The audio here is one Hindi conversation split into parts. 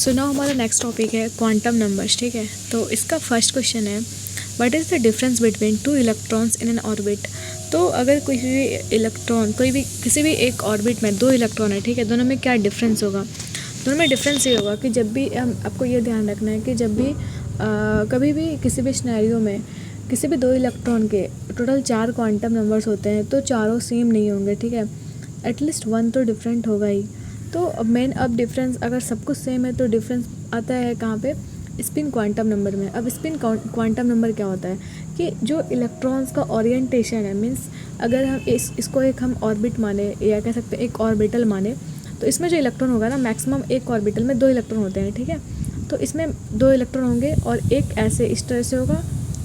सो नाउ हमारा नेक्स्ट टॉपिक है क्वांटम नंबर्स। ठीक है, तो इसका फर्स्ट क्वेश्चन है what is the difference between two electrons in an orbit. तो अगर कोई भी इलेक्ट्रॉन किसी भी एक ऑर्बिट में दो इलेक्ट्रॉन है, ठीक है, दोनों में क्या डिफरेंस होगा। दोनों में डिफरेंस ये होगा कि जब भी आपको ये ध्यान रखना है कि जब भी कभी भी किसी भी सिनेरियो में किसी भी दो इलेक्ट्रॉन के टोटल 4 क्वांटम नंबर्स होते हैं तो चारों सेम नहीं होंगे। ठीक है, एटलीस्ट 1 तो डिफरेंट होगा ही। तो अब डिफरेंस अगर सब कुछ सेम है तो डिफरेंस आता है कहाँ पे, स्पिन क्वांटम नंबर में। अब स्पिन क्वांटम नंबर क्या होता है कि जो इलेक्ट्रॉन्स का ओरिएंटेशन है, मीन्स अगर हम इसको एक हम ऑर्बिट माने या कह सकते हैं एक ऑर्बिटल माने, तो इसमें जो इलेक्ट्रॉन होगा ना, मैक्सिमम एक ऑर्बिटल में 2 इलेक्ट्रॉन होते हैं। ठीक है, तो इसमें 2 इलेक्ट्रॉन होंगे और एक ऐसे इस तरह से होगा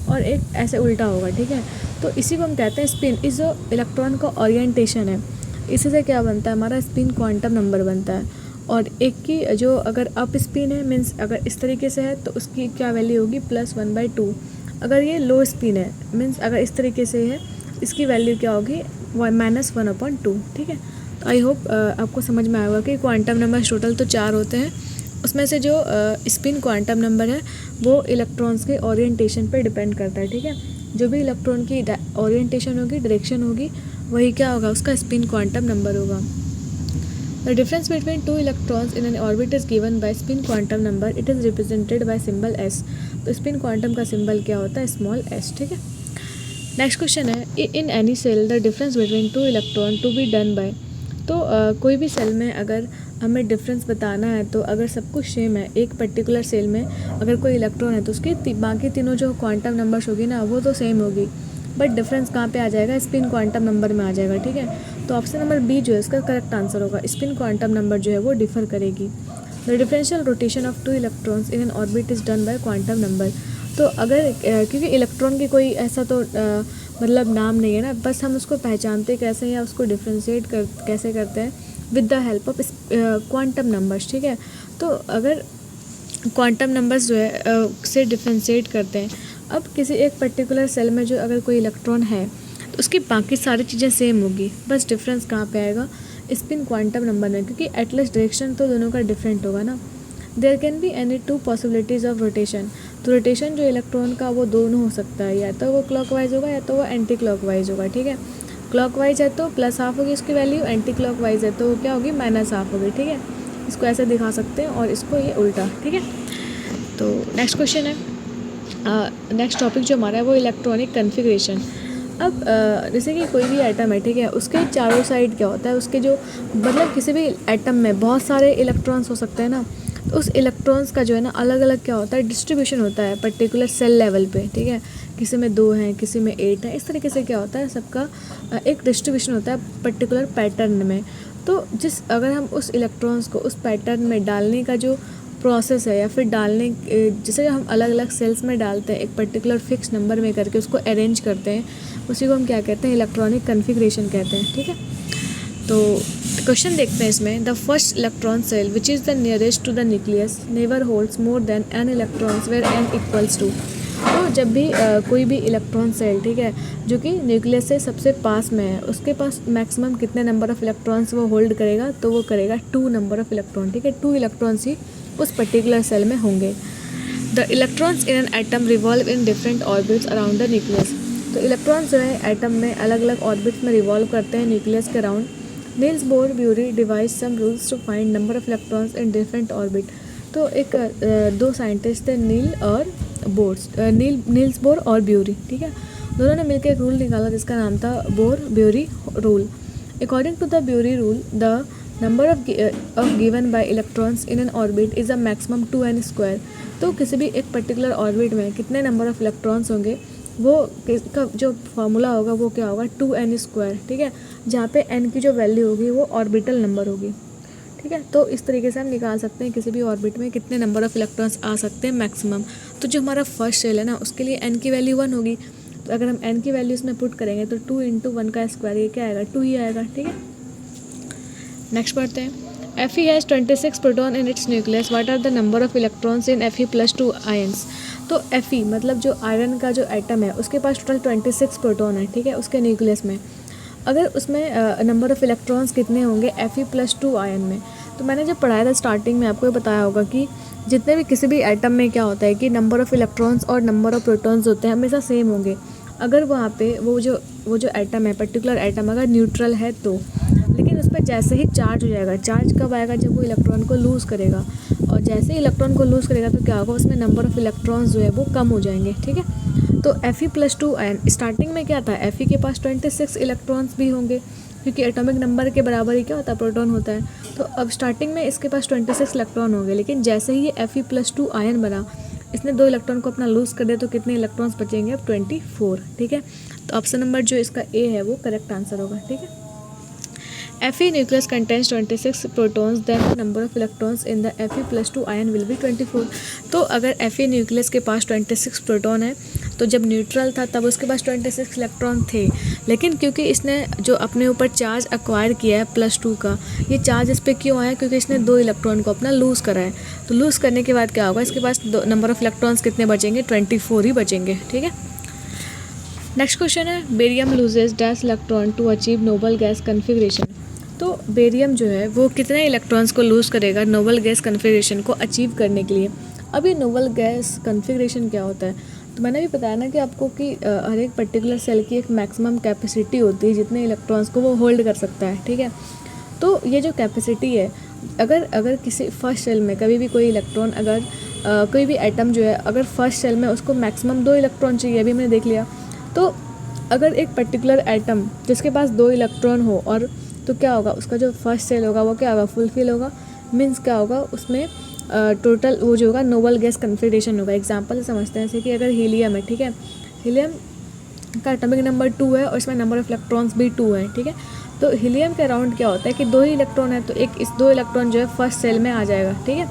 और एक ऐसे उल्टा होगा। ठीक है, तो इसी को हम कहते हैं स्पिन। इस जो इलेक्ट्रॉन का ओरिएंटेशन है, इसी से क्या बनता है, हमारा स्पिन क्वांटम नंबर बनता है। और एक की जो अगर अप स्पिन है, मीन्स अगर इस तरीके से है तो उसकी क्या वैल्यू होगी, +1/2। अगर ये लो स्पिन है, मीन्स अगर इस तरीके से है, इसकी वैल्यू क्या होगी, -1/2। ठीक है, तो आई होप आपको समझ में आएगा कि क्वांटम नंबर टोटल तो 4 होते हैं, उसमें से जो स्पिन क्वांटम नंबर है वो इलेक्ट्रॉन्स के ओरिएंटेशन पे डिपेंड करता है। ठीक है, जो भी इलेक्ट्रॉन की ओरिएंटेशन होगी, डायरेक्शन होगी, वही क्या होगा, उसका स्पिन क्वांटम नंबर होगा। The difference between 2 electrons in an orbit is given by spin quantum number. It is represented by symbol s। तो स्पिन क्वांटम का सिंबल क्या होता है, स्मॉल s। ठीक है, नेक्स्ट क्वेश्चन है in any shell the difference between 2 electron to be done by. तो कोई भी सेल में अगर हमें डिफरेंस बताना है तो अगर सब कुछ सेम है, एक पर्टिकुलर सेल में अगर कोई इलेक्ट्रॉन है तो उसकी बाकी तीनों जो क्वांटम नंबर्स होगी ना वो तो सेम होगी, बट डिफरेंस कहाँ पे आ जाएगा, स्पिन क्वांटम नंबर में आ जाएगा। ठीक है, तो ऑप्शन नंबर बी जो है इसका करेक्ट आंसर होगा, स्पिन क्वांटम नंबर जो है वो डिफर करेगी। The differential rotation of 2 electrons in an orbit is done by quantum number. तो अगर क्योंकि इलेक्ट्रॉन की कोई ऐसा तो मतलब नाम नहीं है ना, बस हम उसको पहचानते कैसे हैं या उसको डिफ्रेंशिएट कैसे करते हैं, with the help of quantum numbers. ठीक है, तो अगर क्वांटम नंबर्स जो है से डिफ्रेंशिएट करते हैं। अब किसी एक पर्टिकुलर सेल में जो अगर कोई इलेक्ट्रॉन है तो उसकी बाकी सारी चीज़ें सेम होगी, बस डिफरेंस कहाँ पे आएगा, स्पिन क्वांटम नंबर में, क्योंकि एटलीस्ट डायरेक्शन तो दोनों का डिफरेंट होगा ना। There can be any 2 possibilities of rotation. तो रोटेशन जो इलेक्ट्रॉन का वो दोनों हो सकता है, या तो वो क्लॉकवाइज होगा या तो वो एंटी क्लॉकवाइज होगा। ठीक है, क्लॉकवाइज है तो +½ होगी उसकी वैल्यू, एंटी क्लॉकवाइज है तो क्या होगी, -½ होगी। ठीक है, इसको ऐसे दिखा सकते हैं और इसको ये उल्टा। ठीक है, तो नेक्स्ट क्वेश्चन है, नेक्स्ट टॉपिक जो हमारा है वो इलेक्ट्रॉनिक कन्फिग्रेशन। अब जैसे कि कोई भी एटम है, ठीक है, उसके चारों साइड क्या होता है, उसके जो मतलब किसी भी एटम में बहुत सारे इलेक्ट्रॉन्स हो सकते हैं ना, तो उस इलेक्ट्रॉन्स का जो है ना अलग अलग क्या होता है, डिस्ट्रीब्यूशन होता है पर्टिकुलर सेल लेवल पे। ठीक है, किसी में 2 हैं, किसी में 8 हैं, इस तरीके से क्या होता है, सबका एक डिस्ट्रीब्यूशन होता है पर्टिकुलर पैटर्न में। तो अगर हम उस इलेक्ट्रॉन्स को उस पैटर्न में डालने का जो प्रोसेस है, या फिर डालने जैसे हम अलग अलग सेल्स में डालते हैं एक पर्टिकुलर फिक्स नंबर में करके उसको अरेंज करते हैं, उसी को हम क्या कहते हैं, इलेक्ट्रॉनिक कन्फिग्रेशन कहते हैं। ठीक है, तो क्वेश्चन देखते हैं इसमें, the first electron shell which is the nearest to the nucleus never holds more than n electrons where n equals to. तो जब भी कोई भी इलेक्ट्रॉन सेल, ठीक है, जो कि न्यूक्लियस से सबसे पास में है, उसके पास मैक्सिमम कितने नंबर ऑफ़ इलेक्ट्रॉन्स वो होल्ड करेगा, तो वो करेगा 2 नंबर ऑफ़ इलेक्ट्रॉन। ठीक है, 2 इलेक्ट्रॉन्स ही उस पर्टिकुलर सेल में होंगे। The electrons in an atom revolve in different orbits around the nucleus. तो इलेक्ट्रॉन्स जो है एटम में अलग अलग ऑर्बिट्स में रिवॉल्व करते हैं न्यूक्लियस के around. Niels Bohr Bury devise some rules to find number of electrons in different orbit. तो एक 2 साइंटिस्ट थे, नील्स बोर और ब्यूरी। ठीक है, दोनों ने मिलकर एक रूल निकाला जिसका नाम था Bohr Bury rule. According to the Bury rule, the number of given by electrons in an orbit is a maximum 2n²। तो किसी भी एक पर्टिकुलर ऑर्बिट में कितने नंबर ऑफ इलेक्ट्रॉन्स होंगे, वो इसका जो फार्मूला होगा वो क्या होगा, 2n²। ठीक है, जहाँ पे n की जो वैल्यू होगी वो ऑर्बिटल नंबर होगी। ठीक है, तो इस तरीके से हम निकाल सकते हैं किसी भी ऑर्बिट में कितने नंबर ऑफ इलेक्ट्रॉन्स आ सकते हैं मैक्सिमम। तो जो हमारा फर्स्ट सेल है ना, उसके लिए n की वैल्यू 1 होगी, तो अगर हम n की वैल्यू इसमें पुट करेंगे तो 2 × 1 का स्क्वायर, ये क्या आएगा, 2 ही आएगा। ठीक है, नेक्स्ट पढ़ते हैं, Fe has 26 proton in its nucleus, what are the number of electrons in Fe+2 ions. तो Fe मतलब जो आयरन का जो एटम है उसके पास टोटल 26 प्रोटॉन है। ठीक है, उसके न्यूक्लियस में अगर उसमें नंबर ऑफ़ इलेक्ट्रॉन्स कितने होंगे Fe+2 आयन में, तो मैंने जब पढ़ाया था स्टार्टिंग में, आपको ये बताया होगा कि जितने भी किसी भी एटम में क्या होता है कि नंबर ऑफ़ इलेक्ट्रॉन्स और नंबर ऑफ़ प्रोटॉन्स होते हैं हमेशा सेम होंगे। अगर वहाँ पे वो जो एटम है, पर्टिकुलर एटम अगर न्यूट्रल है तो, लेकिन उस पर जैसे ही चार्ज हो जाएगा, चार्ज कब आएगा, जब वो इलेक्ट्रॉन को लूज़ करेगा, और जैसे ही इलेक्ट्रॉन को लूज़ करेगा तो क्या होगा, उसमें नंबर ऑफ़ इलेक्ट्रॉन्स जो है वो कम हो जाएंगे। ठीक है, तो Fe+2 आयन स्टार्टिंग में क्या था, Fe के पास 26 इलेक्ट्रॉन्स भी होंगे, क्योंकि एटॉमिक नंबर के बराबर ही क्या होता है, प्रोटॉन होता है। तो अब स्टार्टिंग में इसके पास 26 इलेक्ट्रॉन होंगे, लेकिन जैसे ही ये Fe+2 आयन बना, इसने 2 इलेक्ट्रॉन को अपना लूज़ कर दिया, तो कितने इलेक्ट्रॉन्स बचेंगे, अब 24। ठीक है, तो ऑप्शन नंबर जो इसका ए है वो करेक्ट आंसर होगा। ठीक है, Fe nucleus contains 26 protons, then the number of electrons in the Fe+2 ion will be 24। तो अगर Fe न्यूक्लियस के पास 26 प्रोटॉन है, तो जब न्यूट्रल था तब उसके पास 26 इलेक्ट्रॉन थे, लेकिन क्योंकि इसने जो अपने ऊपर चार्ज एक्वायर किया है +2 का, ये चार्ज इस पर क्यों आया, क्योंकि इसने 2 इलेक्ट्रॉन को अपना लूज़ करा है। तो लूज़ करने के बाद क्या होगा, इसके पास नंबर ऑफ़ इलेक्ट्रॉन्स कितने बचेंगे, 24 ही बचेंगे। ठीक है, नेक्स्ट क्वेश्चन है, barium loses dash electron to achieve noble gas configuration. तो बेरियम जो है वो कितने इलेक्ट्रॉन्स को लूज़ करेगा नोबल गैस कन्फिग्रेशन को अचीव करने के लिए। अब ये नोबल गैस कन्फिग्रेशन क्या होता है, तो मैंने भी बताया ना कि आपको कि हर एक पर्टिकुलर सेल की एक मैक्सिमम कैपेसिटी होती है जितने इलेक्ट्रॉन्स को वो होल्ड कर सकता है। ठीक है, तो ये जो कैपेसिटी है, अगर किसी फर्स्ट सेल में कभी भी कोई इलेक्ट्रॉन, अगर कोई भी एटम जो है, अगर फर्स्ट सेल में उसको मैक्सिमम 2 इलेक्ट्रॉन चाहिए, अभी मैंने देख लिया, तो अगर एक पर्टिकुलर एटम जिसके पास 2 इलेक्ट्रॉन हो, और तो क्या होगा, उसका जो फर्स्ट सेल होगा वो क्या होगा, फुलफिल होगा। मीन्स क्या होगा, उसमें टोटल वो जो होगा नोबल गैस कन्फिग्रेशन होगा। एग्जांपल समझते हैं, जैसे कि अगर हीलियम है, ठीक है, हीलियम का एटॉमिक नंबर 2 है और इसमें नंबर ऑफ़ इलेक्ट्रॉन्स भी 2 है। ठीक है, तो हीलियम के अराउंड क्या होता है कि 2 ही इलेक्ट्रॉन है, तो एक इस 2 इलेक्ट्रॉन जो है फर्स्ट सेल में आ जाएगा। ठीक है,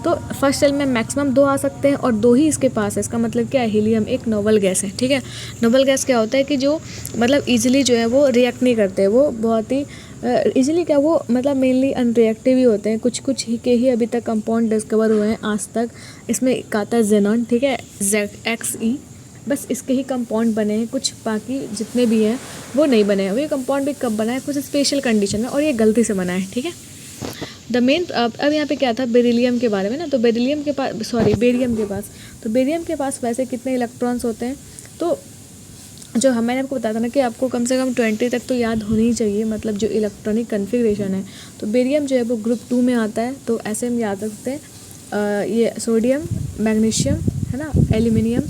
तो फर्स्ट सेल में मैक्सिमम 2 आ सकते हैं और 2 ही इसके पास है। इसका मतलब क्या है, हीलियम एक नोबल गैस है। ठीक है, नोबल गैस क्या होता है कि जो मतलब ईजिली जो है वो रिएक्ट नहीं करते, वो बहुत ही ईजिली क्या, वो मतलब मेनली अनरिएक्टिव ही होते हैं। कुछ कुछ ही के ही अभी तक कंपाउंड डिस्कवर हुए हैं आज तक। इसमें एक आता है जेनॉन, ठीक है, ZXE, बस इसके ही कंपाउंड बने हैं, कुछ बाकी जितने भी हैं वो नहीं बने हैं। वो ये कंपाउंड भी कब बना है, कुछ स्पेशल कंडीशन में, और ये गलती से बना है। ठीक है, द मेन अब यहाँ पे क्या था, बेरिलियम के बारे में ना, तो बेरिलियम के पास, सॉरी बेरियम के पास, तो बेरियम के पास वैसे कितने इलेक्ट्रॉन्स होते हैं, तो जो मैंने आपको बताया था ना कि आपको कम से कम 20 तक तो याद होनी ही चाहिए, मतलब जो इलेक्ट्रॉनिक कन्फिग्रेशन है। तो बेरियम जो है वो ग्रुप 2 में आता है, तो ऐसे हम याद रखते हैं, ये सोडियम, मैग्नीशियम है ना, एल्यूमिनियम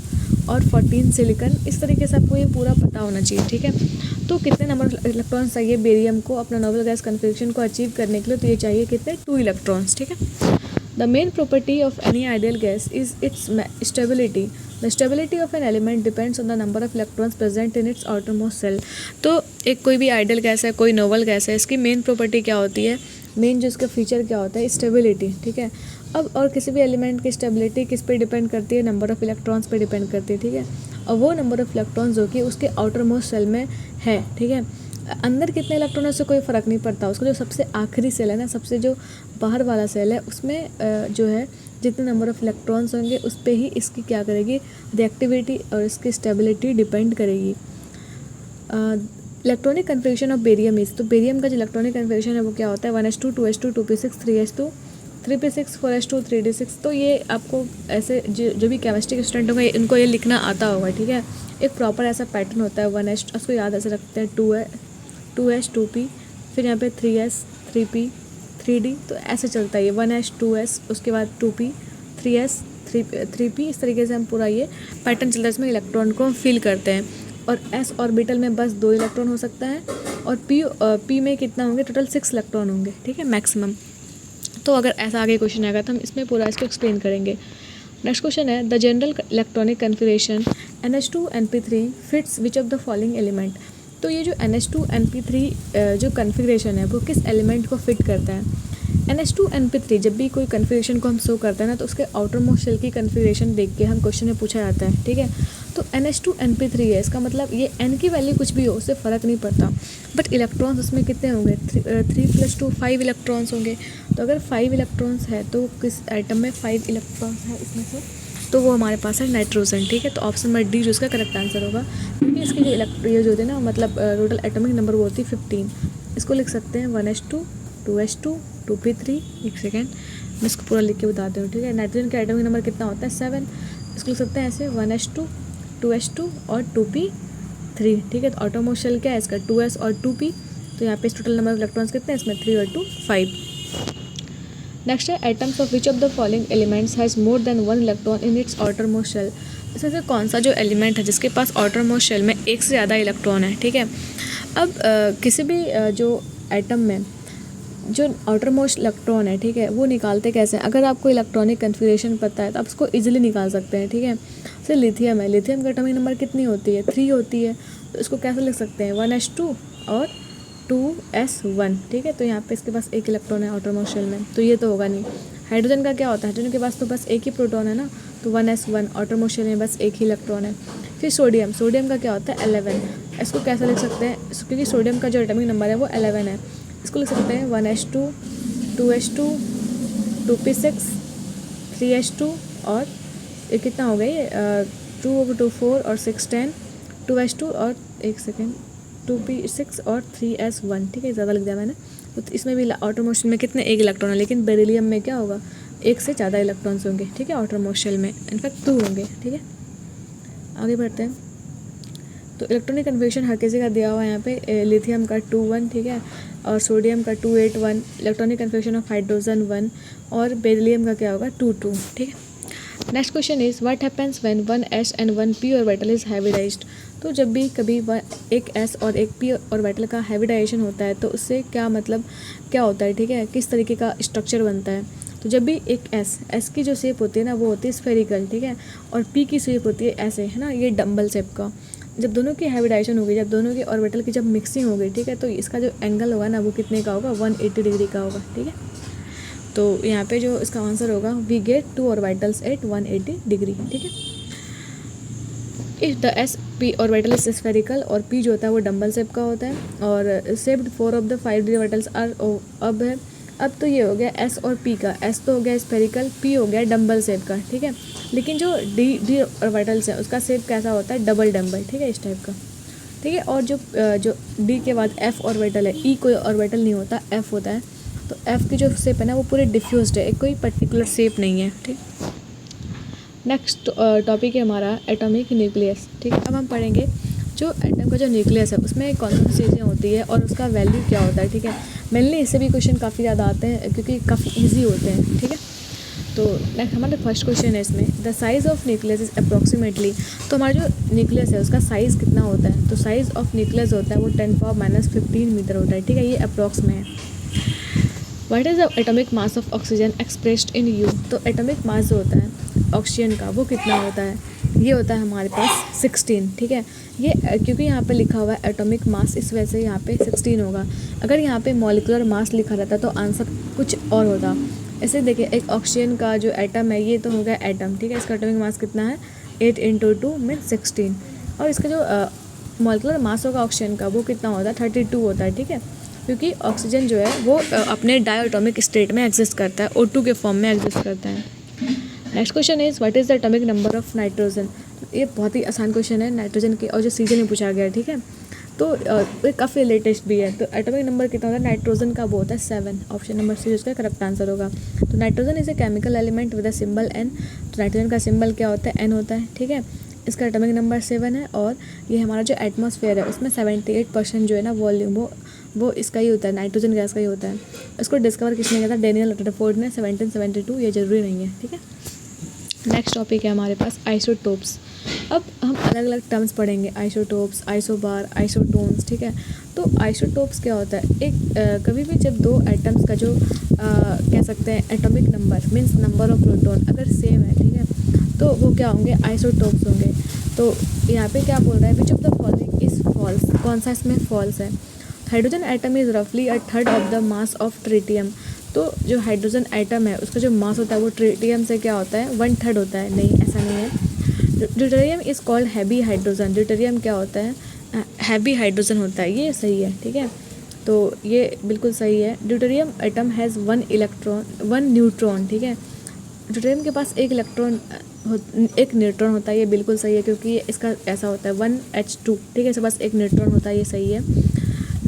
और 14 सिलिकॉन। इस तरीके से आपको ये पूरा पता होना चाहिए। ठीक है, तो कितने नंबर इलेक्ट्रॉन्स चाहिए बेरियम को अपना नोबल गैस कन्फिग्रेशन को अचीव करने के लिए, तो ये चाहिए कितने, 2 इलेक्ट्रॉन्स। ठीक है, the main property of any ideal gas is its stability. The stability of an element depends on the number of electrons present in its outermost shell. तो एक कोई भी आइडियल गैस है, कोई नोबल गैस है, इसकी मेन प्रॉपर्टी क्या होती है, मेन जो इसका फीचर क्या होता है, स्टेबिलिटी। ठीक है, अब और किसी भी एलिमेंट की स्टेबिलिटी किस पे डिपेंड करती है, नंबर ऑफ़ इलेक्ट्रॉन्स पे डिपेंड करती है। ठीक है, और वो नंबर ऑफ़ इलेक्ट्रॉन्स जो कि उसके आउटर मोस्ट सेल में है। ठीक है, अंदर कितने इलेक्ट्रॉन है उससे कोई फ़र्क नहीं पड़ता, उसका जो सबसे आखिरी सेल है ना, सबसे जो बाहर वाला सेल है, उसमें जो है जितने नंबर ऑफ़ इलेक्ट्रॉन्स होंगे उस पर ही इसकी क्या करेगी, रिएक्टिविटी और इसकी स्टेबिलिटी डिपेंड करेगी। Electronic configuration of barium is, तो बेरियम का जो इलेक्ट्रॉनिक कन्फिग्रेशन है वो क्या होता है, 1s2 2s2 2p6 3s2 3p6 4s2 3d6। तो ये आपको ऐसे जो भी केमिस्ट्री के स्टूडेंट होंगे इनको ये लिखना आता होगा। ठीक है, एक प्रॉपर ऐसा पैटर्न होता है, 1s, उसको याद ऐसे रखते हैं, 2s 2p, फिर यहाँ पे 3s 3p 3d, तो ऐसे चलता है ये 1s 2s, उसके बाद 2p 3s 3p, इस तरीके से हम पूरा ये पैटर्न चलता है। इसमें इलेक्ट्रॉन को हम फिल करते हैं, और s ऑर्बिटल में बस 2 इलेक्ट्रॉन हो सकता है, और p में कितना होंगे, टोटल 6 इलेक्ट्रॉन होंगे। ठीक है, मैक्सिमम। तो अगर ऐसा आगे क्वेश्चन आएगा तो हम इसमें पूरा इसको एक्सप्लेन करेंगे। नेक्स्ट क्वेश्चन है, the general electronic configuration NH2 NP3 fits which of the following element. तो ये जो NH2 NP3 जो कन्फिग्रेशन है वो किस एलिमेंट को फिट करता है। NH2 NP3 जब भी कोई कन्फिग्रेशन को हम शो करते हैं ना, तो उसके आउटर मोस्ट शेल की कन्फिग्रेशन देख के हम क्वेश्चन में पूछा जाता है। ठीक है, तो NH2 NP3 है, इसका मतलब ये N की वैल्यू कुछ भी हो उससे फ़र्क नहीं पड़ता, बट इलेक्ट्रॉन्स उसमें कितने होंगे, 3+2 5 इलेक्ट्रॉन्स होंगे। तो अगर 5 इलेक्ट्रॉन्स है तो किस आइटम में 5 इलेक्ट्रॉन्स है इसमें से, तो वो हमारे पास है नाइट्रोजन। ठीक है, तो ऑप्शन नंबर डी जो इसका करेक्ट आंसर होगा, क्योंकि इसकी जो ये जो होते हैं ना, मतलब टोटल एटॉमिक नंबर वो होती है 15। इसको लिख सकते हैं 1s2 2s2 2p3, एक सेकेंड मैं इसको पूरा लिख के बताती हूँ, ठीक है। नाइट्रोजन का एटॉमिक नंबर कितना होता है 7, इसको लिख सकते हैं ऐसे 1s2 2s2 और 2p3, ठीक है। तो ऑटोमोस्ट शेल क्या है इसका 2s और 2p, तो यहाँ पे टोटल नंबर ऑफ इलेक्ट्रॉन्स कितने हैं इसमें 3 और 2 5। नेक्स्ट है atoms of which of the following elements has more than 1 electron in its outermost shell. इसमें से कौन सा जो एलिमेंट है जिसके पास आउटरमोस्ट शेल में एक से ज़्यादा इलेक्ट्रॉन है, ठीक है। अब किसी भी जो एटम में जो आउटरमोस्ट इलेक्ट्रॉन है, ठीक है, वो निकालते कैसे हैं। अगर आपको इलेक्ट्रॉनिक कन्फिगरेशन पता है तो आप उसको इजीली निकाल सकते हैं, ठीक है। जैसे लिथियम है, लिथियम का एटॉमिक नंबर कितनी होती है 3 होती है, तो इसको कैसे लिख सकते हैं 1s2 और 2s1, ठीक है। तो यहाँ पे इसके पास एक इलेक्ट्रॉन है आउटरमोस्ट शेल में, तो ये तो होगा नहीं। हाइड्रोजन का क्या होता है, हाइड्रोजन के पास तो बस एक ही प्रोटॉन है ना, तो 1s1 आउटरमोस्ट शेल में बस एक ही इलेक्ट्रॉन है। फिर सोडियम, सोडियम का क्या होता है 11, इसको कैसे लिख सकते हैं, क्योंकि सोडियम का जो एटॉमिक नंबर है वो 11 है, इसको लिख सकते हैं 1s2 2s2 2p6 3s2 और ये कितना हो गई 2/4 और 6 10 2s2 और एक सेकेंड 2p6 और 3s1, ठीक है, ज़्यादा लिख दिया मैंने। तो इसमें भी आउटर मोशन में कितने एक इलेक्ट्रॉन है, लेकिन बेरिलियम में क्या होगा एक से ज़्यादा इलेक्ट्रॉन्स होंगे, ठीक है, आउटर मोशन में इनफैक्ट 2 होंगे, ठीक है। आगे बढ़ते हैं। तो इलेक्ट्रॉनिक कन्फिगरेशन हर किसी का दिया हुआ है यहाँ पे, लिथियम का 2 1, ठीक है, और सोडियम का 2 8 1, इलेक्ट्रॉनिक कन्फिगरेशन ऑफ हाइड्रोजन 1 और बेरिलियम का क्या होगा 2 2, ठीक है। Next question is what happens when 1s and 1p orbital is hybridised. तो जब भी कभी एक s और एक p ऑर्बिटल का हाइब्रिडाइजेशन होता है तो उससे क्या मतलब क्या होता है, ठीक है, किस तरीके का स्ट्रक्चर बनता है। तो जब भी एक s की जो शेप होती है ना वो होती है स्फेरिकल, ठीक है, और p की शेप होती है ऐसे, है ना, ये डम्बल शेप का। जब दोनों की हाइब्रिडाइजेशन होगी, जब दोनों की ऑर्बिटल की जब मिक्सिंग होगी, ठीक है, तो इसका जो एंगल होगा ना वो कितने का होगा 180 डिग्री का होगा, ठीक है। तो यहाँ पे जो इसका आंसर होगा we get 2 orbitals at 180 degree, ठीक है। If the s p orbital is spherical और पी जो होता है वो डम्बल शेप का होता है और shaped 4 of the 5 d orbitals are अब है। अब तो ये हो गया एस और पी का, एस तो हो गया स्फेरिकल, पी हो गया डम्बल शेप का, ठीक है। लेकिन जो डी ऑर्बिटल्स है उसका शेप कैसा होता है डबल डम्बल, ठीक है, इस टाइप का, ठीक है। और जो डी के बाद एफ ऑर्बिटल है, ई कोई ऑर्बिटल नहीं होता, एफ होता है। तो एफ की जो शेप है ना वो पूरे डिफ्यूज्ड है, एक कोई पर्टिकुलर शेप नहीं है, ठीक। नेक्स्ट टॉपिक है हमारा एटॉमिक न्यूक्लियस, ठीक है। अब हम पढ़ेंगे जो एटम का जो न्यूक्लियस है उसमें कौन सी चीज़ें होती है और उसका वैल्यू क्या होता है, ठीक है। मेनली इससे भी क्वेश्चन काफ़ी ज़्यादा आते हैं क्योंकि काफ़ी ईजी होते हैं, ठीक है। तो नेक्स्ट हमारा फर्स्ट क्वेश्चन है इसमें the size of nucleus is approximately. तो हमारा जो न्यूक्लियस है उसका साइज़ कितना होता है, तो साइज़ ऑफ न्यूक्लियस होता है वो 10⁻⁻15 मीटर होता है, ठीक है, ये अप्रॉक्स में है। What is the atomic mass of oxygen expressed in you. तो एटॉमिक मास जो होता है ऑक्सीजन का वो कितना होता है, ये होता है हमारे पास 16, ठीक है। ये क्योंकि यहाँ पे लिखा हुआ है एटॉमिक मास, इस वजह से यहाँ पे 16 होगा। अगर यहाँ पे मॉलिक्यूलर मास लिखा रहता तो आंसर कुछ और होता। ऐसे देखिए एक ऑक्सीजन का जो एटम है ये तो हो गया एटम, ठीक है, इसका एटॉमिक मास कितना है 8 × 2 मीन्स 16, और इसका जो मॉलिक्यूलर मास होगा ऑक्सीजन का वो कितना होता है 32 होता है, ठीक है, क्योंकि ऑक्सीजन जो है वो अपने डायटोमिक स्टेट में एग्जिस्ट करता है, O2 के फॉर्म में एग्जिस्ट करता है। Next question is what is the atomic number of nitrogen. ये बहुत ही आसान क्वेश्चन है नाइट्रोजन के, और जो सीजन में पूछा गया है, ठीक है। तो ये काफ़ी लेटेस्ट भी है। तो एटॉमिक नंबर कितना होता है नाइट्रोजन का, वो होता है 7, ऑप्शन नंबर सी उसका करेक्ट आंसर होगा। तो nitrogen is a chemical element with a symbol N। तो नाइट्रोजन का सिंबल क्या होता है N होता है, ठीक है। इसका एटॉमिक नंबर 7 है और ये हमारा जो एटमॉस्फेयर है उसमें 78% जो है ना वॉल्यूम वो इसका ही होता है, नाइट्रोजन गैस का ही होता है। इसको डिस्कवर किसने किया था डेनियल रदरफोर्ड ने 1772, ये ज़रूरी नहीं है, ठीक है। नेक्स्ट टॉपिक है हमारे पास आइसोटोप्स। अब हम अलग अलग टर्म्स पढ़ेंगे, आइसोटोप्स, आइसोबार, आइसोटोन्स, ठीक है। तो आइसोटोप्स क्या होता है, एक कभी भी जब दो एटम्स का जो कह सकते हैं atomic number means number of proton अगर सेम है, ठीक है, तो वो क्या होंगे आइसोटोप्स होंगे। तो यहाँ पे क्या बोल रहा है which of the following is false, कौन सा इसमें फॉल्स है। हाइड्रोजन एटम इज़ रफली 1/3 of the mass of tritium. तो जो हाइड्रोजन एटम है उसका जो मास होता है वो ट्रिटियम से क्या होता है 1/3 होता है, नहीं ऐसा नहीं है। Deuterium is called heavy hydrogen. Deuterium क्या होता है हैवी हाइड्रोजन होता है, ये सही है, ठीक है। तो ये बिल्कुल सही है। ड्यूटेरियम एटम हैज़ 1 न्यूट्रॉन, ठीक है। ड्यूटेरियम के पास एक न्यूट्रॉन होता है, ये बिल्कुल सही है क्योंकि इसका ऐसा होता है 1H2, ठीक है, इसके पास एक न्यूट्रॉन होता है, ये सही है।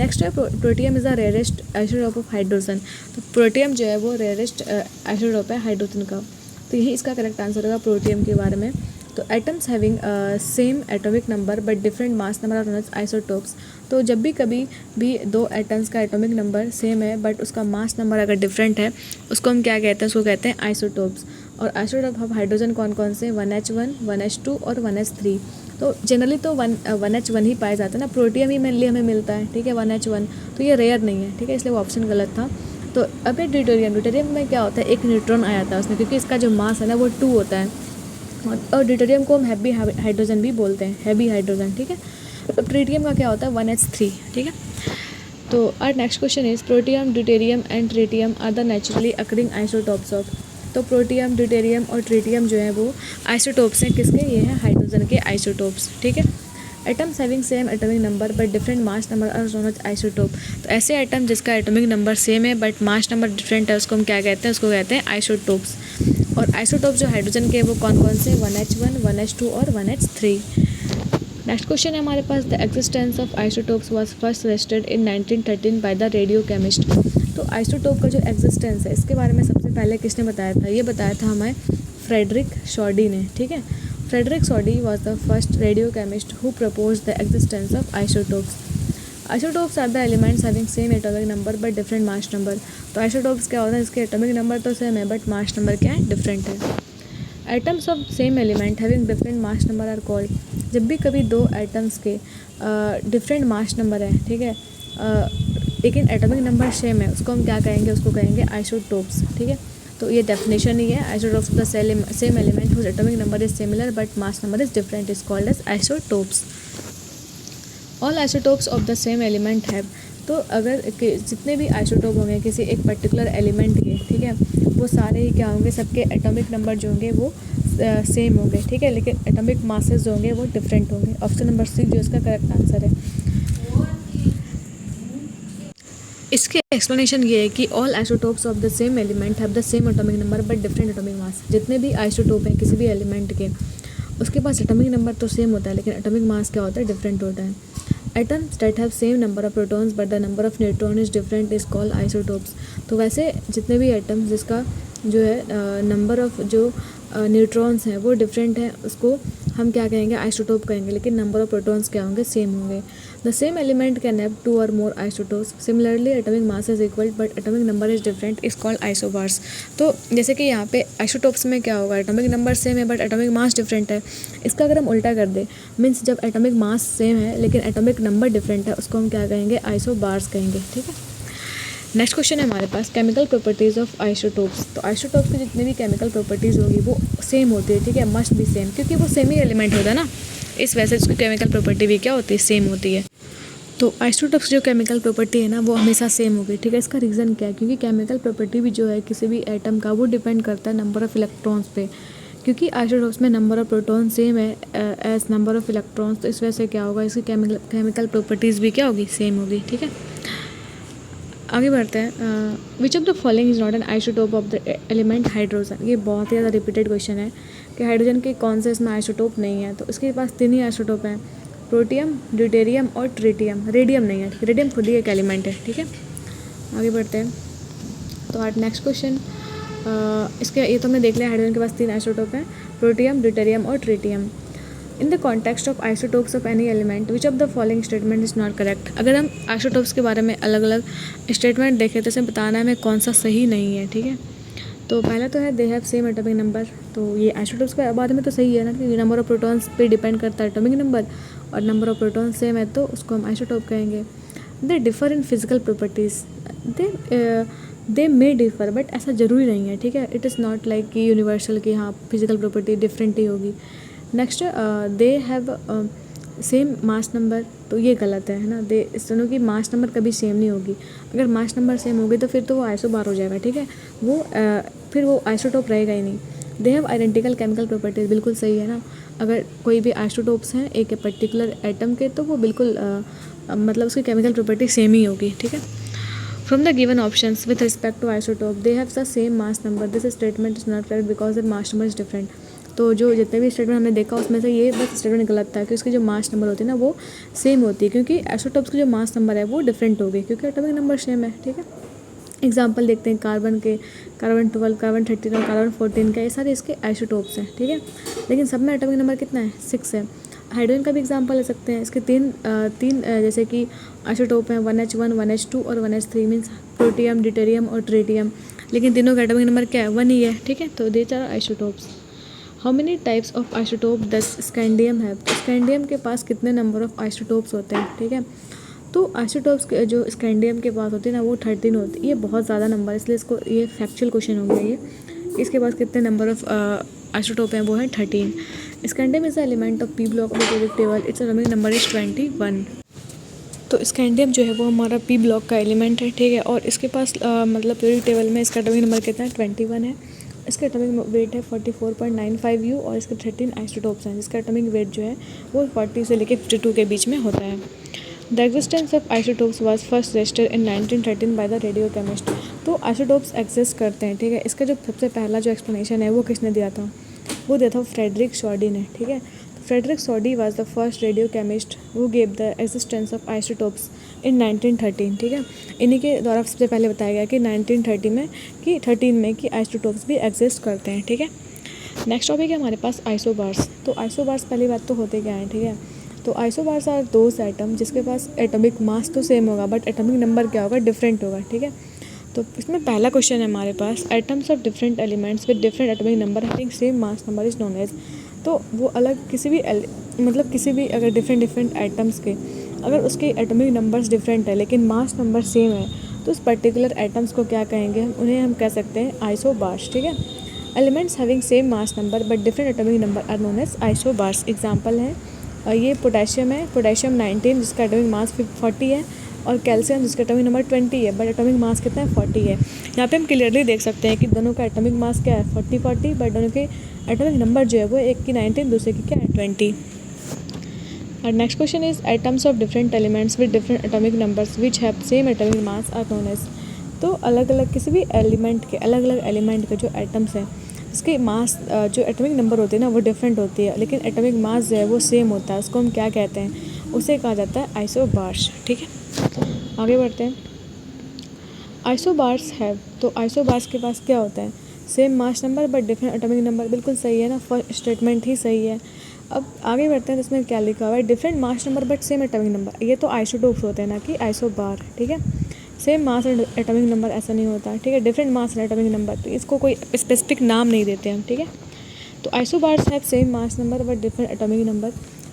नेक्स्ट है protium is the rarest isotope of hydrogen. तो प्रोटियम जो है वो रेयरेस्ट आइसोटोप है हाइड्रोजन का। तो यही इसका करेक्ट आंसर होगा प्रोटियम के बारे में। तो atoms having same atomic number but different mass number are known as isotopes. तो जब भी कभी भी दो एटम्स का एटॉमिक नंबर सेम है बट उसका मास नंबर अगर डिफरेंट है, उसको हम क्या कहते हैं, उसको कहते हैं आइसोटोप्स। और आइसोटोप ऑफ हाइड्रोजन कौन कौन से, 1H1, 1H2 और 1H3। तो जनरली तो 1H1 ही पाया जाता है ना, प्रोटियम ही मेनली हमें मिलता है, ठीक है, 1H1। तो ये रेयर नहीं है, ठीक है, इसलिए वो ऑप्शन गलत था। तो अब ये ड्यूटेरियम में क्या होता है, एक न्यूट्रॉन आया था उसमें, क्योंकि इसका जो मास है ना वो 2 होता है। और ड्यूटेरियम को हम हैवी हाइड्रोजन भी बोलते हैं, हैवी हाइड्रोजन, ठीक है। तो ट्रिटियम का क्या होता है, 1H3, ठीक है। तो our next question is protium, deuterium and tritium are the naturally occurring isotopes of. तो प्रोटियम, ड्यूटेरियम और ट्रिटियम जो है वो आइसोटोप्स हैं किसके, ये हैं हाइड्रोजन के आइसोटोप्स, ठीक है। Atoms having same atomic number but different mass number are known as isotope. तो ऐसे एटम जिसका एटॉमिक नंबर सेम है बट मास नंबर डिफरेंट है, उसको हम क्या कहते हैं, उसको कहते हैं आइसोटोप्स। और आइसोटोप जो हाइड्रोजन के वो कौन कौन से, 1H1, 1H2 और 1H3। नेक्स्ट क्वेश्चन है हमारे पास, the existence of isotopes was first listed in 1913 by the radio chemist. तो आइसोटोप का जो एग्जिस्टेंस है इसके बारे में सबसे पहले किसने बताया था, ये बताया था हमें फ्रेडरिक शॉडी ने, ठीक है। Frederick Soddy was the first radio chemist who proposed the existence of isotopes. Isotopes are the elements having same atomic number but different mass number. तो आइसोटोप्स क्या होता है, इसके एटॉमिक नंबर तो सेम है बट मास नंबर क्या है, डिफरेंट है। Atoms of same element having different mass number are called. जब भी कभी दो एटम्स के डिफरेंट मास नंबर है, ठीक है, लेकिन एटॉमिक नंबर सेम है, उसको हम क्या कहेंगे, उसको कहेंगे आइसोटोप्स, ठीक है। तो ये डेफिनेशन ही है, isotopes the same element whose atomic number is similar but mass number is different is called as isotopes. All isotopes of the same element have. तो अगर जितने भी आइसोटोप होंगे किसी एक पर्टिकुलर एलिमेंट के, ठीक है, वो सारे ही क्या होंगे, सबके एटॉमिक नंबर जो होंगे वो सेम होंगे, ठीक है, लेकिन एटॉमिक मासेस जो होंगे वो डिफरेंट होंगे। ऑप्शन नंबर सी जो इसका करेक्ट आंसर है। इसके एक्सप्लेनेशन ये है कि all isotopes of the same element have the same atomic number but different atomic mass. जितने भी आइसोटोप हैं किसी भी एलिमेंट के, उसके पास एटॉमिक नंबर तो सेम होता है लेकिन एटॉमिक मास क्या होता है, डिफरेंट होता है। Atoms that have same number of protons but the number of neutron is different is called isotopes. तो वैसे जितने भी एटम्स जिसका जो है नंबर ऑफ जो न्यूट्रॉन्स हैं वो डिफरेंट है, उसको हम क्या कहेंगे, आइसोटोप कहेंगे, लेकिन नंबर ऑफ प्रोटॉन्स क्या होंगे, सेम होंगे। The same element can have 2 or more isotopes. Similarly atomic mass is equal but atomic number is different is called isobars. तो जैसे कि यहाँ पे आइसोटोप्स में क्या होगा, एटॉमिक नंबर सेम है बट एटॉमिक मास डिफरेंट है। इसका अगर हम उल्टा कर दें, मीन्स जब एटॉमिक मास सेम है लेकिन एटॉमिक नंबर डिफरेंट है, उसको हम क्या कहेंगे, आइसोबार्स कहेंगे, ठीक है। नेक्स्ट क्वेश्चन है हमारे पास, केमिकल प्रॉपर्टीज़ ऑफ आइसोटोप्स। तो आइसोटोप्स की जितनी भी केमिकल प्रॉपर्टीज़ होगी वो सेम होती है, ठीक है, मस्ट बी सेम, क्योंकि वो सेम ही एलिमेंट होता है ना, इस वजह से उसकी केमिकल प्रॉपर्टी भी क्या होती है, सेम होती है। तो आइसोटोप्स जो केमिकल प्रॉपर्टी है ना वो हमेशा सेम होगी, ठीक है। इसका रीज़न क्या है, क्योंकि केमिकल प्रॉपर्टी भी जो है किसी भी एटम का वो डिपेंड करता है नंबर ऑफ़ इलेक्ट्रॉन्स पे। क्योंकि आइसोटोप्स में नंबर ऑफ प्रोटॉन सेम है एज नंबर ऑफ़ इलेक्ट्रॉन्स, तो इस वजह से क्या होगा, इसकी केमिकल प्रॉपर्टीज़ भी क्या होगी, सेम होगी, ठीक है। आगे बढ़ते हैं। विच of the following is not an isotope of the element hydrogen. ये बहुत ही ज़्यादा रिपीटेड क्वेश्चन है कि हाइड्रोजन के कौन से इसमें आइसोटोप नहीं है। तो इसके पास 3 ही आइसोटोप हैं, प्रोटियम, ड्यूटेरियम और ट्रिटियम। रेडियम नहीं है, रेडियम खुद ही एक एलिमेंट है, ठीक है। आगे बढ़ते हैं। तो आज नेक्स्ट क्वेश्चन, इसके ये तो हमने देख लिया, हाइड्रोजन के पास 3 आइसोटोप हैं, प्रोटियम, ड्यूटेरियम और tritium. In the context of isotopes of any element which of the following statement is not correct. अगर हम आइसोटोप्स के बारे में अलग अलग स्टेटमेंट देखें तो इसे बताना है हमें कौन सा सही नहीं है, ठीक है। तो पहला तो है they have same atomic number. तो ये आइसोटोप्स के बारे में तो सही है ना, कि नंबर ऑफ प्रोटॉन्स पे डिपेंड करता है एटॉमिक नंबर, और नंबर ऑफ प्रोटॉन्स सेम है तो उसको हम आइसोटोप कहेंगे। They differ in physical properties, they may differ but ऐसा ज़रूरी नहीं है, ठीक है। इट इज़ नॉट लाइक कि यूनिवर्सल की हाँ फिजिकल प्रॉपर्टी डिफरेंट ही होगी। Next they have same mass number, तो ये गलत है ना, दे इस दोनों की मास नंबर कभी सेम नहीं होगी। अगर मास नंबर सेम होगी तो फिर तो वो आइसोबार हो जाएगा, ठीक है, वो फिर वो आइसोटोप रहेगा ही नहीं। They have identical chemical properties, बिल्कुल सही है ना। अगर कोई भी आइसोटोप्स हैं एक पर्टिकुलर एटम के तो वो बिल्कुल मतलब उसकी केमिकल प्रॉपर्टी सेम ही होगी, ठीक है। From the given options with respect to isotope, they have the same mass number. This statement is not correct because their mass number is different. तो जो जितने भी स्टेटमेंट हमने देखा उसमें से ये बस स्टेटमेंट गलत था कि उसकी जो मास नंबर होती है ना वो सेम होती है, क्योंकि आइसोटोप्स की जो मास नंबर है वो डिफरेंट होगी क्योंकि एटॉमिक नंबर सेम है। ठीक है, एग्जाम्पल देखते हैं कार्बन के, कार्बन 12, कार्बन 13 और कार्बन 14 का, ये सारे इसके आइसोटोप्स हैं। ठीक है, लेकिन सब में एटॉमिक नंबर कितना है, 6 है। हाइड्रोजन का भी एग्जांपल ले सकते हैं, इसके तीन जैसे कि आइसोटोप हैं 1H1, 1H2 और 1H3, मीन्स प्रोटियम, ड्यूटेरियम और ट्रिटियम, लेकिन तीनों का एटॉमिक नंबर क्या है, 1 ही है। ठीक है, तो these are isotopes. How many types of isotope does scandium है, तो स्कैंडियम के पास कितने नंबर ऑफ आइसोटोप्स होते हैं। ठीक है, तो आइसोटोप्स के जो स्कैंडियम के पास होती है ना वो 13 होती है। ये बहुत ज़्यादा नंबर, इसलिए इसको ये फैक्चुअल क्वेश्चन हो गया ये, इसके पास कितने नंबर ऑफ आइसोटोप हैं, वो है 13। Scandium is the element of P block of the periodic table, its atomic number is 21। तो स्कैंडियम जो है वो हमारा पी ब्लॉक का एलिमेंट है। ठीक है, और इसके पास मतलब पीरियोडिक टेबल में इसका एटॉमिक नंबर कितना है, 21 है। इसका एटॉमिक वेट है 44.95 U और इसके 13 आइसोटोप्स हैं, जिसका एटॉमिक वेट जो है वो 40 से लेकर 52 के बीच में होता है। The existence of isotopes was first registered in 1913 by the radio chemist. तो आइसोटोप्स एग्जिस्ट करते हैं। ठीक है, इसका जो सबसे पहला जो एक्सप्लेनेशन है वो किसने दिया था, वो दिया था फ्रेडरिक शॉडी ने। ठीक है, Frederick Soddy was the first radio chemist who gave the existence of isotopes in 1913। ठीक है, इन्हीं के द्वारा सबसे पहले बताया गया कि 13 में कि आइसोटोप्स भी एग्जिस्ट करते हैं। ठीक है, नेक्स्ट टॉपिक है हमारे पास आइसोबार्स। तो आइसोबार्स पहली बात तो होते क्या हैं। ठीक है, तो आइसोबार्स आर दोज एटम जिसके पास एटॉमिक मास तो सेम होगा बट एटॉमिक नंबर क्या होगा, डिफरेंट होगा। ठीक है, तो इसमें पहला क्वेश्चन है हमारे पास, atoms of different elements with different atomic number having same mass number is known as. तो वो अलग किसी भी मतलब किसी भी अगर डिफरेंट एटम्स के अगर उसके एटॉमिक नंबर्स डिफरेंट है लेकिन मास नंबर सेम है तो उस पर्टिकुलर एटम्स को क्या कहेंगे, उन्हें हम कह सकते हैं आइसोबार्स। ठीक है, elements having same mass number but different atomic number are known as isobars. Example है ये पोटेशियम है, पोटेशियम 19 जिसका एटॉमिक मास 40 है, और कैल्शियम जिसका एटॉमिक नंबर 20 है बट एटॉमिक मास कितना है, 40 है। यहाँ पे हम क्लियरली देख सकते हैं कि दोनों का एटॉमिक मास क्या है, 40 बट दोनों के एटॉमिक नंबर जो है वो एक की 19 दूसरे की क्या है, 20। और next question is atoms of different elements with different atomic numbers which have same atomic mass are known as. तो अलग अलग किसी भी एलिमेंट के अलग अलग एलिमेंट के जो एटम्स हैं इसके मास जो एटॉमिक नंबर होते हैं ना वो डिफरेंट होती है लेकिन एटॉमिक मास जो है वो सेम होता है, उसको हम क्या कहते हैं, उसे कहा जाता है आइसोबार्स। ठीक है, आगे बढ़ते हैं। आइसोबार्स है, तो आइसोबार्स के पास क्या होता है, same mass number but different atomic number. बिल्कुल सही है ना, फर्स्ट स्टेटमेंट ही सही है। अब आगे बढ़ते हैं, तो इसमें क्या लिखा हुआ है, different mass number but same atomic number. ये तो आइसोटोप्स होते हैं ना कि आइसोबार। ठीक है, same mass and atomic number ऐसा नहीं होता। ठीक है, different mass and atomic number, तो इसको कोई स्पेसिफिक नाम नहीं देते हम। ठीक है, तो isobars have same mass number but different atomic number.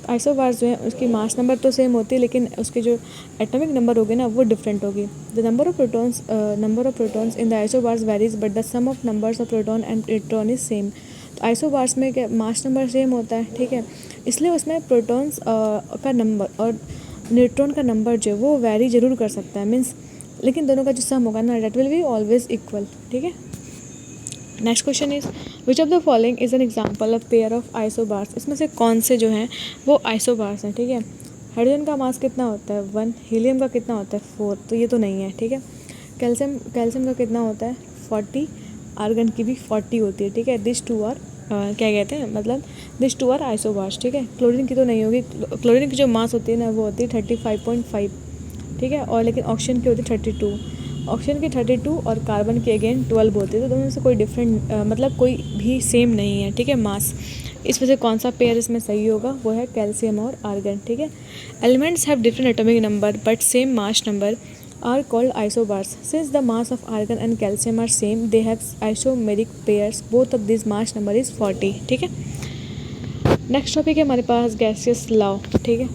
Isobars जो है उसकी मास नंबर तो सेम होती है लेकिन उसके जो एटॉमिक नंबर होगी ना वो डिफरेंट होगी। The number of protons in the isobars varies but the sum of numbers of proton and neutron is same. तो आइसोबार्स में क्या मास नंबर सेम होता है। ठीक है, इसलिए उसमें प्रोटॉन्स का नंबर और न्यूट्रॉन का नंबर जो है वो वैरी ज़रूर कर सकता है, मीन्स लेकिन दोनों का जो सम होगा ना that will be always equal. ठीक है, next question is which of the following is an example of pair of isobars. इसमें से कौन से जो हैं वो आइसोबार्स हैं। ठीक है, हाइड्रोजन का मास कितना होता है, 1। हीलियम का कितना होता है, 4, तो ये तो नहीं है। ठीक है, कैल्शियम का कितना होता है, 40। आर्गन की भी 40 होती है। ठीक है, दिस टू आर क्या कहते हैं, मतलब दिस टू आर आइसोबार्स। ठीक है, क्लोरीन की तो नहीं होगी, क्लोरीन की जो मास होती है ना वो होती है 35.5। ठीक है, और लेकिन ऑक्सीजन की होती है 32। ऑक्सीजन की 32 और कार्बन की अगेन 12 होती है, तो दोनों में से कोई डिफरेंट मतलब कोई भी सेम नहीं है। ठीक है, मास, इसमें से कौन सा पेयर इसमें सही होगा, वो है कैल्शियम और आर्गन। ठीक है, elements have different atomic number but same mass number are called isobars. Since the mass of argon and calcium are same, they have isomeric pairs. Both of these mass number is 40. ठीक है, नेक्स्ट टॉपिक है हमारे पास गैसियस लॉ। ठीक है,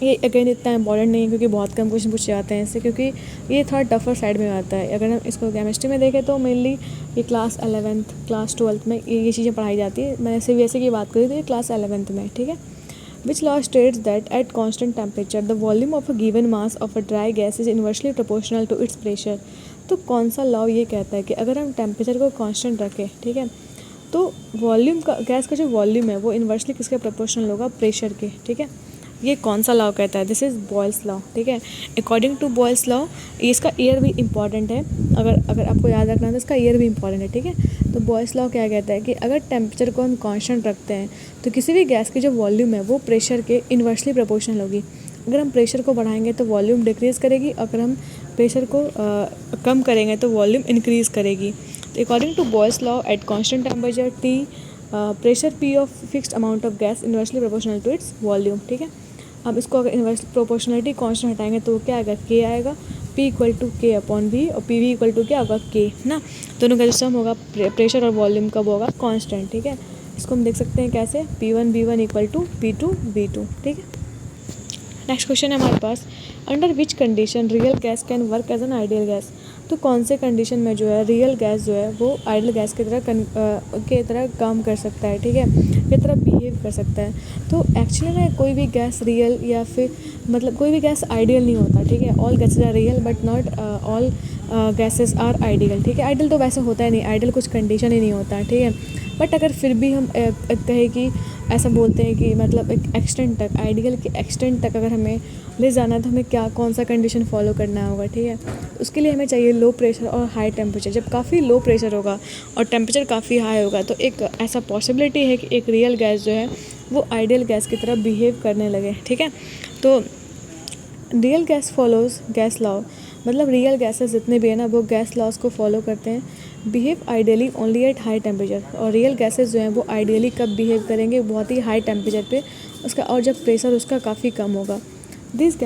ये अगेन इतना इंपॉर्टेंट नहीं है क्योंकि बहुत कम क्वेश्चन पूछे जाते हैं इससे, क्योंकि ये थोड़ा टफर साइड में आता है। अगर हम इसको केमिस्ट्री में देखें तो मेनली ये क्लास 11th क्लास 12th में ये चीज़ें पढ़ाई जाती है। मैंने CBSE की बात करी तो ये क्लास 11th में। ठीक है, which law states that at constant temperature the volume of a given mass of a dry gas is inversely proportional to its pressure। तो कौन सा लॉ ये कहता है कि अगर हम टेम्परेचर को कांस्टेंट रखें, ठीक है, तो वॉल्यूम का गैस का जो वॉल्यूम है वो इन्वर्सली किसके प्रोपोर्शनल होगा, प्रेशर के। ठीक है, ये कौन सा लॉ कहता है? दिस इज़ बॉयल्स लॉ, ठीक है। अकॉर्डिंग टू बॉयल्स लॉ, इसका ईयर भी इंपॉर्टेंट है, अगर आपको याद रखना है तो इसका ईयर भी इंपॉर्टेंट है, ठीक है। तो बॉयल्स लॉ क्या कहता है कि अगर टेम्परेचर को हम कांस्टेंट रखते हैं तो किसी भी गैस की जो वॉल्यूम है वो प्रेशर के इन्वर्सली प्रोपोर्शनल होगी। अगर हम प्रेशर को बढ़ाएंगे तो वॉल्यूम डिक्रीज़ करेगी, अगर हम प्रेशर को कम करेंगे तो वॉल्यूम इंक्रीज़ करेगी। तो according to Boyle's law, at constant temperature T, pressure P of fixed amount of gas inversely proportional to its volume, ठीक है। अब इसको अगर इन्वर्सली प्रोपोर्शनलिटी कांस्टेंट हटाएंगे तो क्या आएगा? K आएगा, P equal to K upon V, और PV इक्वल टू क्या होगा? K ना। दोनों का जो सम होगा प्रेशर और वॉल्यूम कब होगा? कांस्टेंट, ठीक है। इसको हम देख सकते हैं कैसे? P1 V1 equal to P2 V2, ठीक है। नेक्स्ट क्वेश्चन है हमारे पास, under which condition real gas can work as an ideal gas. तो कौन से कंडीशन में जो है रियल गैस जो है वो आइडियल गैस की तरह काम कर सकता है, ठीक है, की तरह बिहेव कर सकता है। तो एक्चुअली में कोई भी गैस रियल या फिर मतलब कोई भी गैस आइडियल नहीं होता, ठीक है। All gases are real but not all gases are ideal, ठीक है। आइडियल तो वैसे होता ही नहीं, आइडियल कुछ कंडीशन ही नहीं होता, ठीक है। बट अगर फिर भी हम कहें कि ऐसा बोलते हैं कि मतलब एक एक्सटेंट तक, आइडियल के एक्सटेंट तक अगर हमें ले जाना है तो हमें कौन सा कंडीशन फॉलो करना होगा, ठीक है। उसके लिए हमें चाहिए लो प्रेशर और हाई टेम्परेचर। जब काफ़ी लो प्रेशर होगा और टेम्परेचर काफ़ी हाई होगा तो एक ऐसा पॉसिबिलिटी है कि एक रियल गैस जो है वो आइडियल गैस की तरह बिहेव करने लगे, ठीक है। तो real gas follows gas law, मतलब रियल गैसेस जितने भी है ना वो गैस लॉज को फॉलो करते हैं, behave ideally only at high temperature. और रियल गैसेस जो हैं वो आइडियली कब बिहेव करेंगे? बहुत ही हाई टेम्परेचर पे उसका, और जब प्रेशर उसका काफ़ी कम होगा। This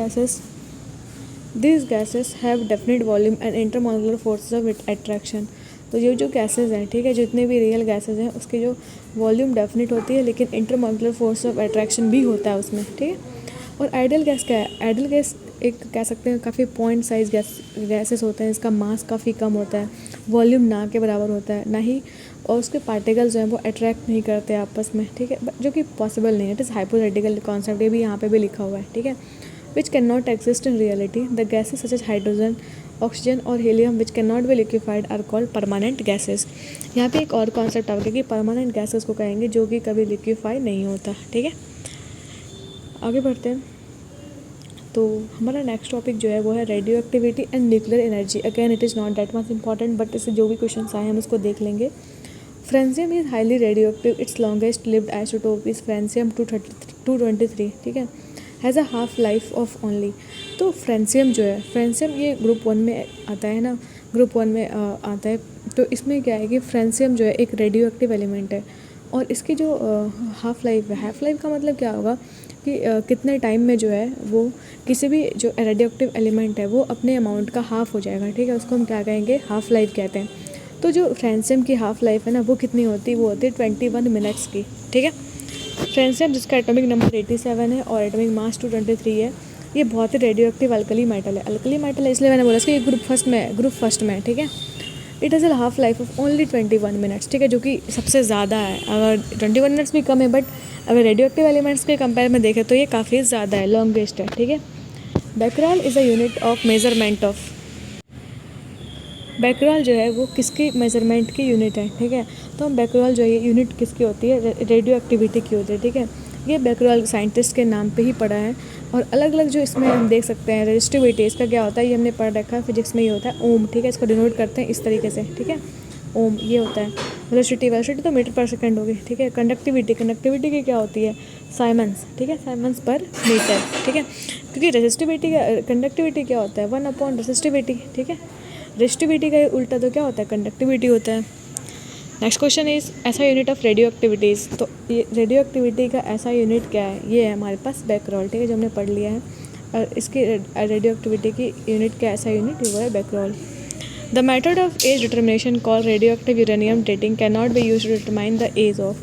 gases have definite volume and intermolecular forces of attraction. तो ये जो गैसेज हैं, ठीक है, जितने भी रियल गैसेज हैं उसकी जो वॉल्यूम डेफिनेट होती है लेकिन इंटरमॉलिकुलर फोर्स ऑफ अट्रैक्शन भी होता है उसमें, ठीक है। और आइडियल गैस क्या है? आइडियल गैस एक कह सकते हैं काफ़ी पॉइंट साइज गैसेस होते हैं, इसका मास काफ़ी कम होता है, वॉल्यूम ना के बराबर होता है ना ही, और उसके पार्टिकल्स जो हैं वो अट्रैक्ट नहीं करते आपस में, ठीक है, जो कि पॉसिबल नहीं है। इट इज़ हाइपोथेटिकल कॉन्सेप्ट, ये भी यहाँ पे भी लिखा हुआ है, ठीक है। Which can not exist in reality, the gases such as hydrogen, oxygen और helium which can not be liquefied are called permanent gases. यहाँ पे एक और कॉन्सेप्ट आ गया कि परमानेंट गैसेज को कहेंगे जो कि कभी लिक्विफाई नहीं होता, ठीक है। आगे बढ़ते हैं। तो हमारा नेक्स्ट टॉपिक जो है वो है radio activity and nuclear energy. Again it is not that much important but इससे जो भी क्वेश्चन आए हैं हम उसको देख लेंगे। Francium is highly radio active, it's longest lived isotope is francium 223, ठीक है, has a half life of only. तो फ्रेंसियम जो है, फ्रेंसियम ये ग्रुप 1 में आता है ना, ग्रुप 1 में आता है। तो इसमें क्या है कि फ्रेंसियम जो है एक रेडियो एक्टिव एलिमेंट है और इसकी जो हाफ़ लाइफ है, हाफ़ लाइफ का मतलब क्या होगा कि कितने टाइम में जो है वो किसी भी जो रेडियो एक्टिव एलिमेंट है वो अपने अमाउंट का हाफ़ हो जाएगा, ठीक है, उसको हम क्या कहेंगे? हाफ़ लाइफ कहते हैं। तो जो फ्रेंसियम की हाफ़ लाइफ है ना वो कितनी होती है? वो होती है 21 मिनट्स की, ठीक है। फ्रेंसियम जिसका एटॉमिक नंबर 87 है और एटॉमिक मास 223 है, ये बहुत ही रेडियो एक्टिव अल्कली मेटल है। अल्कली मेटल है इसलिए मैंने बोला इसका ग्रुप फर्स्ट में, ठीक है। It has a half life of only 21 minutes, ठीक है, जो कि सबसे ज़्यादा है। अगर 21 मिनट्स भी कम है बट अगर रेडियो एक्टिव एलिमेंट्स के कंपेयर में देखें तो ये काफ़ी ज़्यादा है, लॉन्गेस्ट है, ठीक है। Becquerel is a unit of measurement of, becquerel जो है वो किसकी मेजरमेंट की यूनिट है, ठीक है। तो हम बैकराल जो है ये यूनिट किसकी होती है? रेडियो एक्टिविटी की होती है, ठीक है। ये बैकराल साइंटिस्ट के नाम पे ही पड़ा है और अलग अलग जो इसमें हम देख सकते हैं रेजिस्टिविटी, इसका क्या होता है ये हमने पढ़ रखा है, फिजिक्स में ये होता है ओम, ठीक है। इसको डिनोट करते हैं इस तरीके से, ठीक है, ओम ये होता है। वेलोसिटी तो मीटर पर सेकंड होगी, ठीक है। कंडक्टिविटी की क्या होती है? साइमन्स, ठीक है, साइमन्स पर मीटर, ठीक है। क्योंकि रेजिस्टिविटी का कंडक्टिविटी क्या होता है? 1/, रेजिस्टिविटी, ठीक है। रेजिस्टिविटी का उल्टा तो क्या होता है? कंडक्टिविटी होता है। नेक्स्ट क्वेश्चन इज ऐसा यूनिट ऑफ रेडियो एक्टिविटीज़। तो ये रेडियो एक्टिविटी का ऐसा यूनिट क्या है? ये है हमारे पास बैकरोल, ठीक है, जो हमने पढ़ लिया है। और इसकी रेडियो एक्टिविटी की यूनिट का ऐसा यूनिट वो है becquerel. The method of age determination call radio active uranium dating can not be use to determine the age of.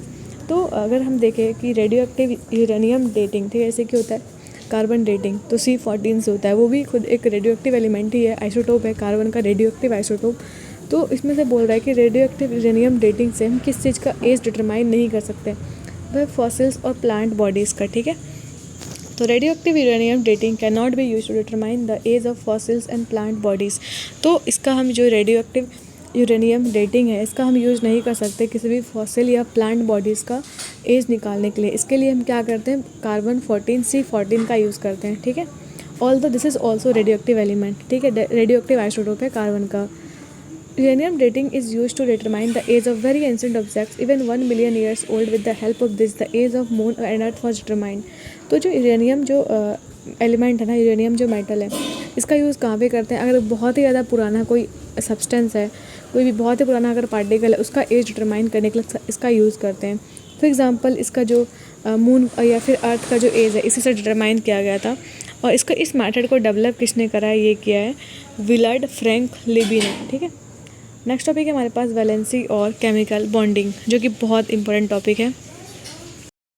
तो अगर हम देखें कि रेडियो एक्टिव यूरेनियम डेटिंग, ठीक है, ऐसे क्या होता है? कार्बन डेटिंग, तो C14 से होता है, वो भी खुद एक रेडियो एक्टिव एलिमेंट ही है, आइसोटोप है कार्बन का, रेडियो एक्टिव आइसोटोप। तो इसमें से बोल रहा है कि रेडियो एक्टिव यूरेनियम डेटिंग से हम किस चीज़ का एज डिटरमाइन नहीं कर सकते? वह फॉसिल्स और प्लांट बॉडीज़ का, ठीक है। तो radio active uranium dating can not be use to determine the age of fossils and plant bodies. तो इसका हम जो रेडियो एक्टिव यूरेनियम डेटिंग है, इसका हम यूज़ नहीं कर सकते किसी भी फॉसिल या प्लांट बॉडीज़ का एज निकालने के लिए। इसके लिए हम क्या करते हैं, कार्बन 14 C14 का यूज़ करते हैं, ठीक है। Although this is also radioactive element, ठीक है, रेडियो एक्टिव आइसोटोप है कार्बन का। Uranium dating is use to determine the age of very ancient objects even 1 million years old. With the help of this the age of moon and earth was determined. तो जो यूरेनियम जो एलिमेंट है ना, यूरेनियम जो मेटल है, इसका यूज़ कहाँ पे करते हैं, अगर बहुत ही ज़्यादा पुराना कोई सब्सटेंस है, कोई भी बहुत ही पुराना अगर पार्टिकल है, उसका एज डिटरमाइन करने के लिए इसका यूज़ करते हैं। फॉर एग्जांपल इसका जो मून या फिर अर्थ का जो एज है, इसी से डिटरमाइन किया गया था। और इसका इस मेथड को डेवलप किसने करा है, ये किया है विलार्ड फ्रैंक लिबी ने, ठीक है। नेक्स्ट टॉपिक है हमारे पास वैलेंसी और केमिकल बॉन्डिंग, जो कि बहुत इंपॉर्टेंट टॉपिक है।